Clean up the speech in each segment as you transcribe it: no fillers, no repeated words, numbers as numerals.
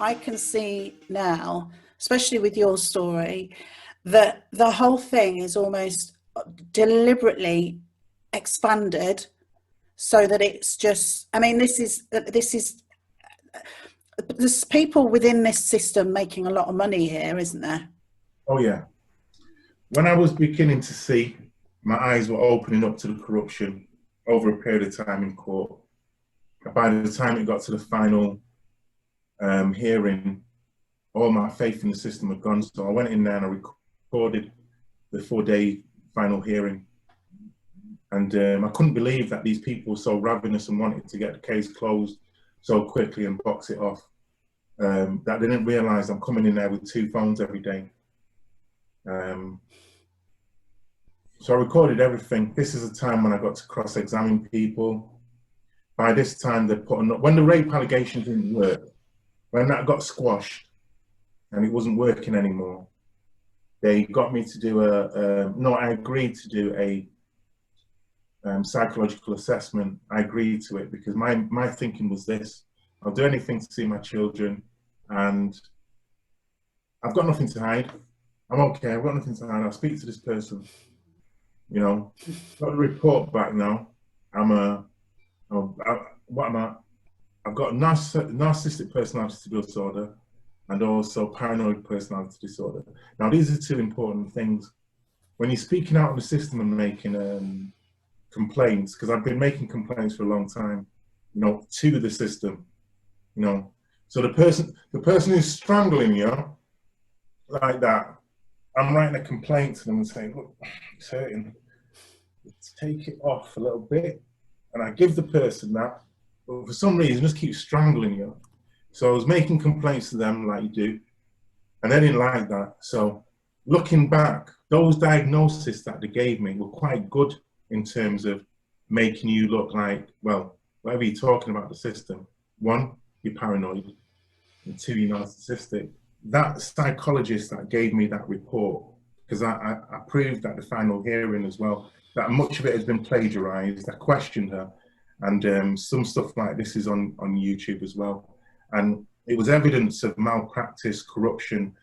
I can see now, especially with your story, that the whole thing is almost deliberately expanded so that it's just, I mean, there's people within this system making a lot of money here, isn't there? Oh yeah. When I was beginning to see, my eyes were opening up to the corruption over a period of time in court. By the time it got to the final hearing, all my faith in the system had gone. So I went in there and I recorded the 4-day final hearing. And I couldn't believe that these people were so ravenous and wanted to get the case closed so quickly and box it off, that they didn't realize I'm coming in there with 2 phones every day. So I recorded everything. This is a time when I got to cross-examine people. By this time, they put when the rape allegation didn't work, when that got squashed and it wasn't working anymore, they got me to do I agreed to do a psychological assessment. I agreed to it because my thinking was this: I'll do anything to see my children, and I've got nothing to hide. I'm okay, I've got nothing to hide. I'll speak to this person. You know, got the report back now. What am I? I've got narcissistic personality disorder and also paranoid personality disorder. Now, these are 2 important things. When you're speaking out in the system and making complaints, because I've been making complaints for a long time, you know, to the system, you know. So the person who's strangling you like that, I'm writing a complaint to them and saying, look, it's hurting. Let's take it off a little bit. And I give the person that, but for some reason, just keep strangling you. So I was making complaints to them like you do, and they didn't like that. So looking back, those diagnoses that they gave me were quite good in terms of making you look like, well, whatever you're talking about the system. 1, you're paranoid, and 2, you're narcissistic. That psychologist that gave me that report, because I proved at the final hearing as well, that much of it has been plagiarized. I questioned her, and some stuff like this is on YouTube as well. And it was evidence of malpractice, corruption,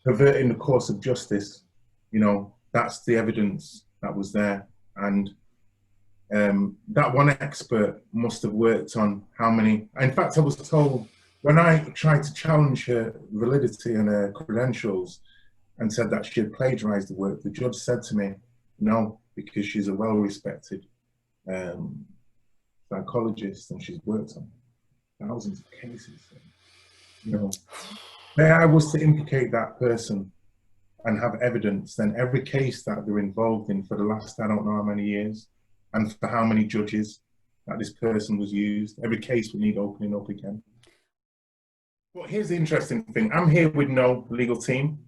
perverting the course of justice. You know, that's the evidence that was there. And that one expert must have worked on how many. In fact, I was told when I tried to challenge her validity and her credentials and said that she had plagiarized the work, the judge said to me, no, because she's a well-respected psychologist and she's worked on thousands of cases. You know, if I was to implicate that person and have evidence, then every case that they're involved in for the last, I don't know how many years, and for how many judges that this person was used, every case would need opening up again. But here's the interesting thing. I'm here with no legal team.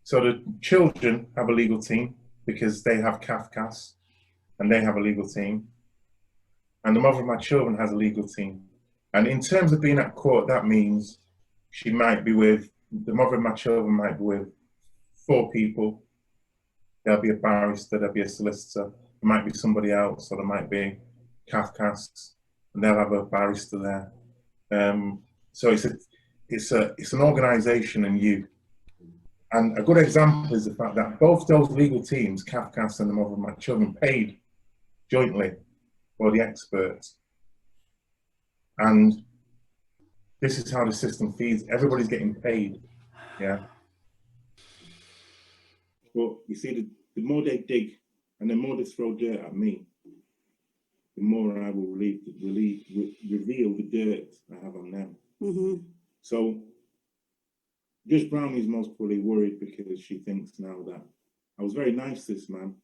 So the children have a legal team because they have CAFCAS and they have a legal team. And the mother of my children has a legal team. And in terms of being at court, that means she might be with, the mother of my children might be with 4 people. There'll be a barrister, there'll be a solicitor, there might be somebody else, or there might be CAFCAS, and they'll have a barrister there. So it's an organisation and you. And a good example is the fact that both those legal teams, CAFCAS and the mother of my children, paid jointly for the experts. And this is how the system feeds. Everybody's getting paid, yeah. But you see, the more they dig and the more they throw dirt at me, the more I will reveal the dirt I have on them. Mm-hmm. So Judge Brownlee is most probably worried because she thinks now that I was very nice to this man,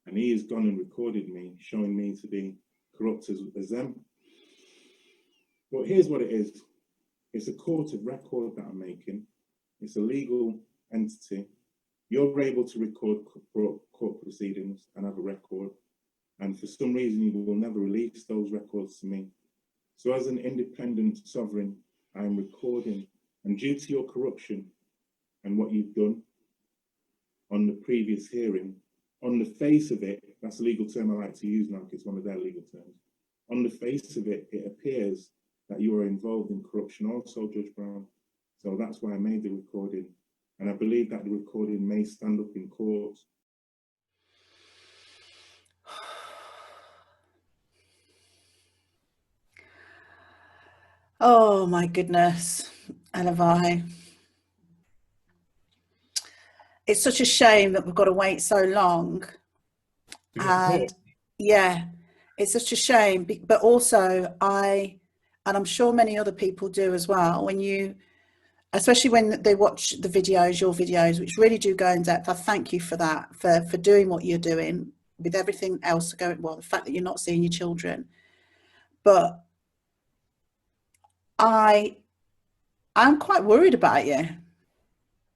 and he has gone and recorded me, showing me to be corrupt as them. But here's what it is. It's a court of record that I'm making. It's a legal entity. You're able to record court proceedings and have a record. And for some reason, you will never release those records to me. So as an independent sovereign, I'm recording. And due to your corruption and what you've done on the previous hearing, on the face of it, that's a legal term I like to use now because it's one of their legal terms. On the face of it, it appears that you are involved in corruption also, Judge Brown. So that's why I made the recording. And I believe that the recording may stand up in court. Oh my goodness, Elavi. It's such a shame that we've got to wait so long. And yeah, it's such a shame. But also and I'm sure many other people do as well, especially when they watch the videos, your videos, which really do go in depth. I thank you for that, for doing what you're doing with everything else going, well, the fact that you're not seeing your children. But I'm quite worried about you,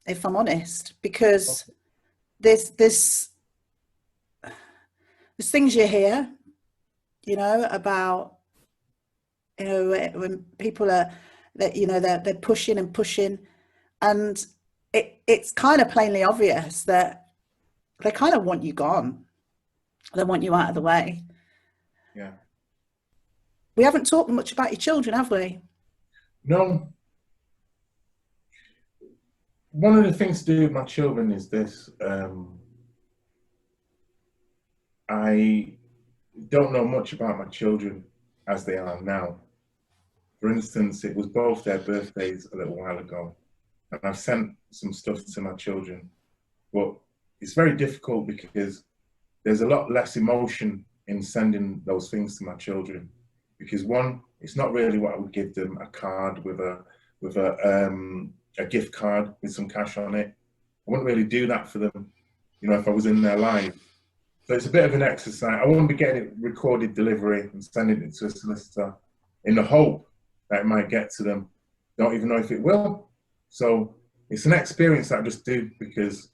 if I'm honest, because there's things you hear, about, when people are, that, they're pushing and pushing, and it's kind of plainly obvious that they kind of want you gone. They want you out of the way. Yeah. We haven't talked much about your children, have we? No. One of the things to do with my children is this. I don't know much about my children as they are now. For instance, it was both their birthdays a little while ago, and I've sent some stuff to my children, but it's very difficult because there's a lot less emotion in sending those things to my children, because one, it's not really what I would give them, a card with a gift card with some cash on it. I wouldn't really do that for them, if I was in their life. So it's a bit of an exercise. I wouldn't be getting it recorded delivery and sending it to a solicitor in the hope that it might get to them. Don't even know if it will. So it's an experience that I just do because,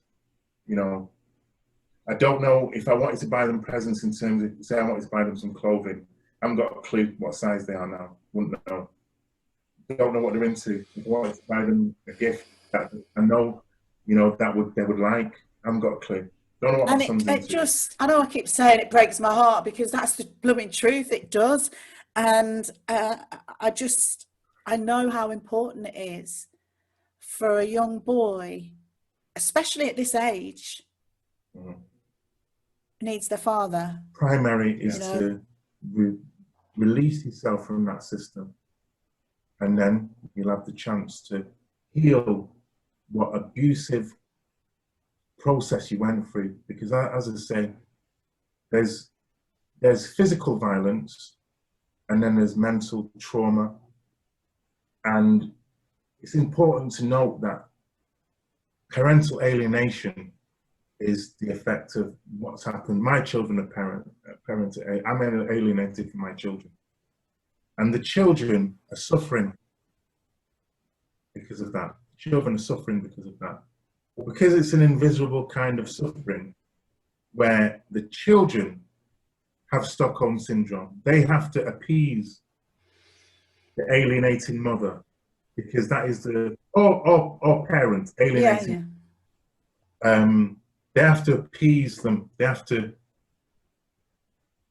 I don't know if I wanted to buy them presents in terms of, say I wanted to buy them some clothing. I haven't got a clue what size they are now. Wouldn't know. Don't know what they're into. If I wanted to buy them a gift that I know, that they would like, I haven't got a clue. Don't know what my son's into. I know I keep saying it breaks my heart because that's the blooming truth. It does. And I know how important it is for a young boy, especially at this age, needs their father. Primary is to release yourself from that system, and then you'll have the chance to heal what abusive process you went through. Because as I say, there's physical violence, and then there's mental trauma. And it's important to note that parental alienation is the effect of what's happened. My children are I'm alienated from my children. And the children are suffering because of that. Children are suffering because of that. But because it's an invisible kind of suffering, where the children have Stockholm syndrome, they have to appease the alienating mother, because that is or parent alienating. They have to appease them. They have to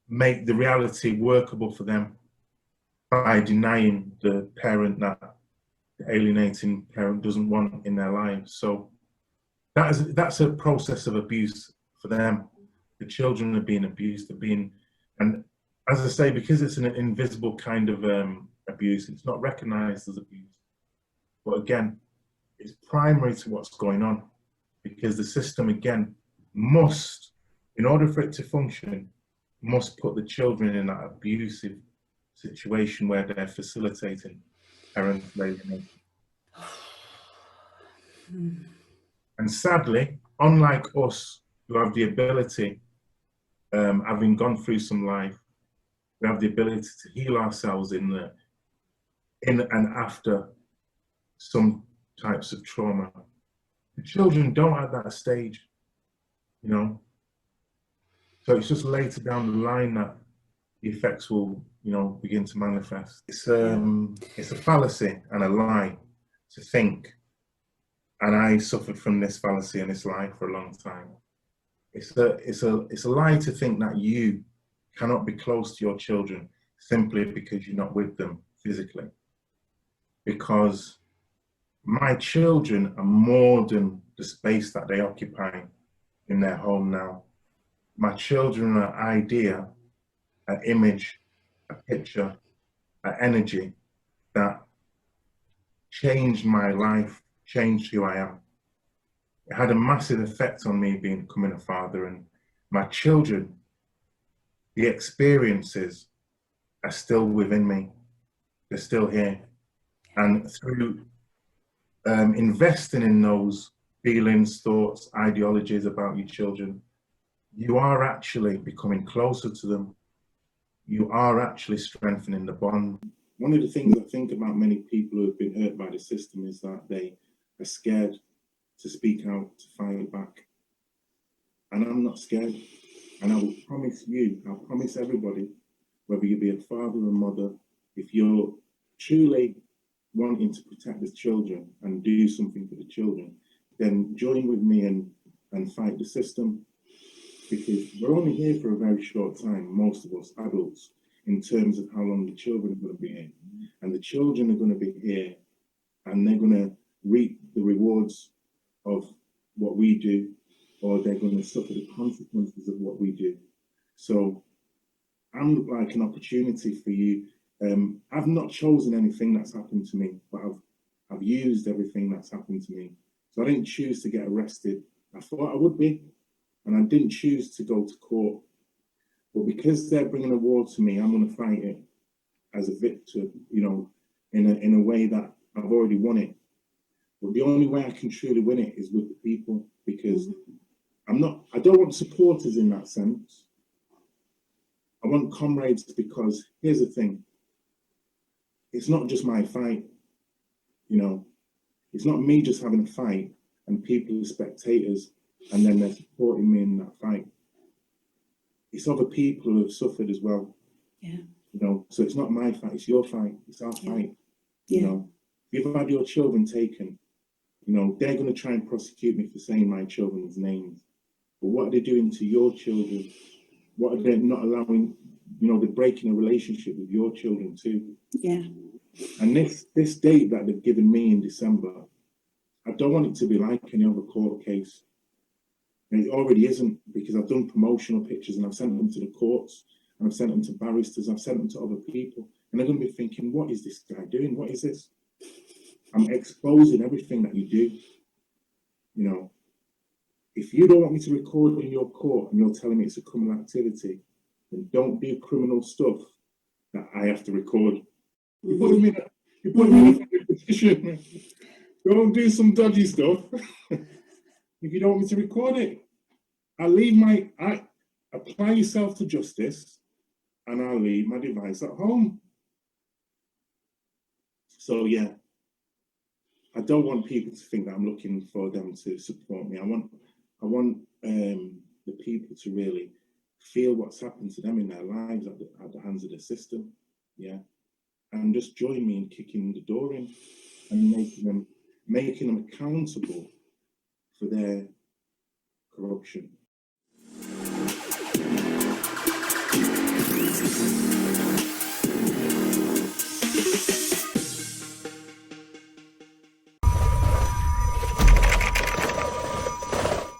make the reality workable for them by denying the parent that the alienating parent doesn't want in their lives. So that's a process of abuse for them. The children are being abused, and as I say, because it's an invisible kind of abuse, it's not recognized as abuse. But again, it's primary to what's going on, because the system, again, must, in order for it to function, must put the children in that abusive situation where they're facilitating parental alienation. And sadly, unlike us, who have the ability, having gone through some life, we have the ability to heal ourselves in and after some types of trauma. The children don't at that stage, So it's just later down the line that the effects will, begin to manifest. It's a fallacy and a lie to think, and I suffered from this fallacy and this lie for a long time. It's a lie to think that you cannot be close to your children simply because you're not with them physically. because my children are more than the space that they occupy in their home now. My children are an idea, an image, a picture, an energy that changed my life, changed who I am. It had a massive effect on me becoming a father, and my children, the experiences are still within me. They're still here. And through investing in those feelings, thoughts, ideologies about your children, you are actually becoming closer to them. You are actually strengthening the bond. One of the things I think about many people who have been hurt by the system is that they are scared to speak out, to fight back. And I'm not scared. And I will promise you, I'll promise everybody, whether you be a father or mother, if you're truly wanting to protect the children and do something for the children, then join with me and fight the system. Because we're only here for a very short time, most of us adults, in terms of how long the children are going to be here. And the children are going to be here and they're going to reap the rewards of what we do, or they're going to suffer the consequences of what we do. So I'm like an opportunity for you. I've not chosen anything that's happened to me, but I've used everything that's happened to me. So I didn't choose to get arrested. I thought I would be, and I didn't choose to go to court. But because they're bringing a war to me, I'm going to fight it as a victor, you know, in a way that I've already won it. But the only way I can truly win it is with the people, because I don't want supporters in that sense. I want comrades, because here's the thing. It's not just my fight, you know. It's not me just having a fight and people are spectators and then they're supporting me in that fight. It's other people who have suffered as well. Yeah. You know, so it's not my fight, it's your fight, it's our fight. Yeah. You know, if you've had your children taken, you know, they're going to try and prosecute me for saying my children's names. But what are they doing to your children? What are they not allowing, you know, they're breaking a relationship with your children too. Yeah. And this date that they've given me in December, I don't want it to be like any other court case. And it already isn't, because I've done promotional pictures and I've sent them to the courts and I've sent them to barristers, I've sent them to other people. And they're going to be thinking, what is this guy doing? What is this? I'm exposing everything that you do. You know, if you don't want me to record in your court and you're telling me it's a criminal activity, then don't do criminal stuff that I have to record. You're putting me in a position. Don't do some dodgy stuff if you don't want me to record it. I apply yourself to justice and I'll leave my device at home. So yeah, I don't want people to think that I'm looking for them to support me. I want the people to really feel what's happened to them in their lives at the hands of the system. Yeah. And just join me in kicking the door in and making them accountable for their corruption.